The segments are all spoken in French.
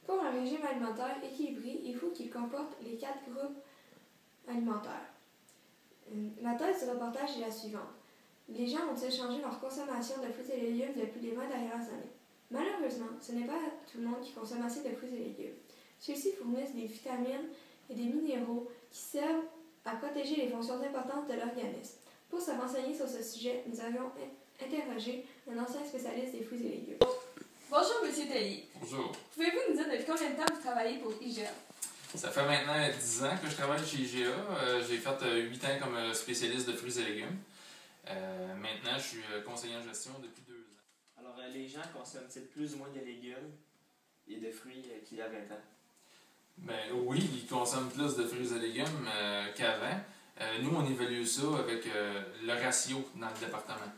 Pour un régime alimentaire équilibré, il faut qu'il comporte les 4 groupes alimentaires. La thèse du reportage est la suivante. Les gens ont-ils changé leur consommation de fruits et légumes depuis les 20 dernières années? Malheureusement, ce n'est pas tout le monde qui consomme assez de fruits et légumes. Ceux-ci fournissent des vitamines et des minéraux qui servent à protéger les fonctions importantes de l'organisme. Pour se renseigner sur ce sujet, nous avons interrogé un ancien spécialiste des fruits et légumes. Bonjour, M. Tellier. Bonjour. Pouvez-vous nous dire depuis combien de temps vous travaillez pour IGA? Ça fait maintenant 10 ans que je travaille chez IGA. J'ai fait 8 ans comme spécialiste de fruits et légumes. Maintenant, je suis conseiller en gestion depuis 2 ans. Alors, les gens consomment-ils plus ou moins de légumes et de fruits qu'il y a 20 ans? Ben oui, ils consomment plus de fruits et légumes qu'avant. Nous, on évalue ça avec le ratio dans le département.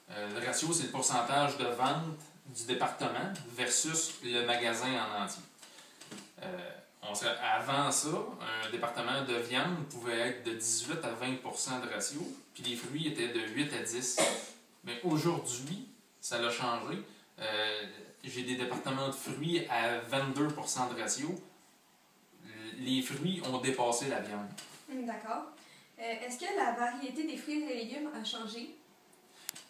Le ratio, c'est le pourcentage de vente du département versus le magasin en entier. Avant ça, un département de viande pouvait être de 18 à 20 de ratio, puis les fruits étaient de 8 à 10. Mais aujourd'hui, ça a changé. J'ai des départements de fruits à 22 de ratio. Les fruits ont dépassé la viande. D'accord. Est-ce que la variété des fruits et légumes a changé?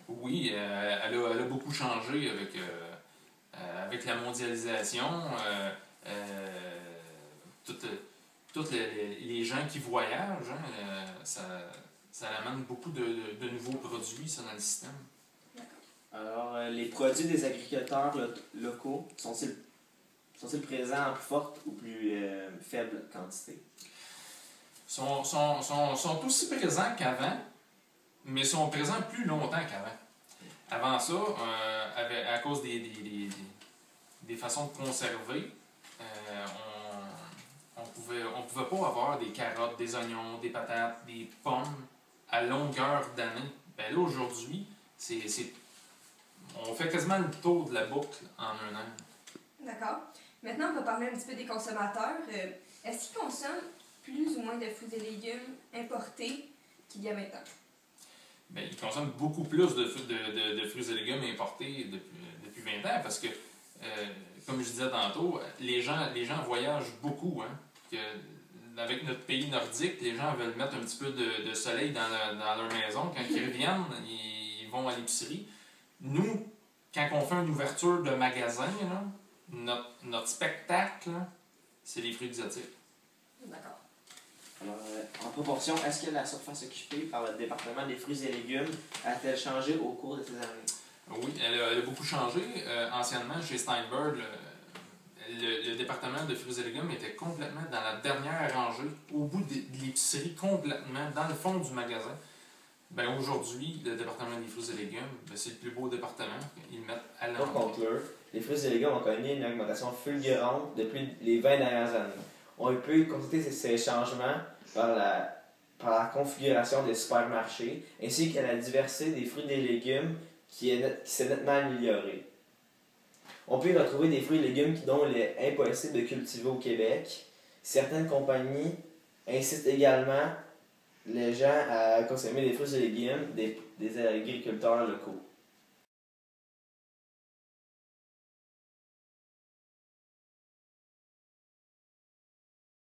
Oui, elle a beaucoup changé avec la mondialisation. Tous les gens qui voyagent, ça amène beaucoup de nouveaux produits ça, dans le système. Alors, les produits des agriculteurs locaux sont-ils présents en plus forte ou plus faible quantité? Sont aussi présents qu'avant, mais sont présents plus longtemps qu'avant. Avant ça, à cause des façons de conserver, on pouvait pas avoir des carottes, des oignons, des patates, des pommes à longueur d'année. Ben là, aujourd'hui, on fait quasiment le tour de la boucle en un an. D'accord. Maintenant, on va parler un petit peu des consommateurs. Est-ce qu'ils consomment plus ou moins de fruits et légumes importés qu'il y a 20 ans? Bien, ils consomment beaucoup plus de fruits et légumes importés depuis 20 ans parce que, comme je disais tantôt, les gens voyagent beaucoup. Hein, avec notre pays nordique, les gens veulent mettre un petit peu de soleil dans leur maison. Quand ils reviennent, ils vont à l'épicerie. Nous, quand on fait une ouverture de magasin, là, notre spectacle, c'est les fruits exotiques. D'accord. Alors, en proportion, est-ce que la surface occupée par le département des fruits et légumes a-t-elle changé au cours de ces années? Oui, elle a beaucoup changé. Anciennement, chez Steinberg, le département de fruits et légumes était complètement dans la dernière rangée, au bout de l'épicerie, complètement dans le fond du magasin. Ben, aujourd'hui, le département des fruits et légumes, c'est le plus beau département. Ils le mettent à l'entrée. Pour conclure, les fruits et légumes ont connu une augmentation fulgurante depuis les 20 dernières années. On peut constater ces changements par la configuration des supermarchés ainsi que la diversité des fruits et des légumes qui s'est nettement améliorée. On peut y retrouver des fruits et légumes dont il est impossible de cultiver au Québec. Certaines compagnies incitent également les gens à consommer des fruits et légumes des agriculteurs locaux.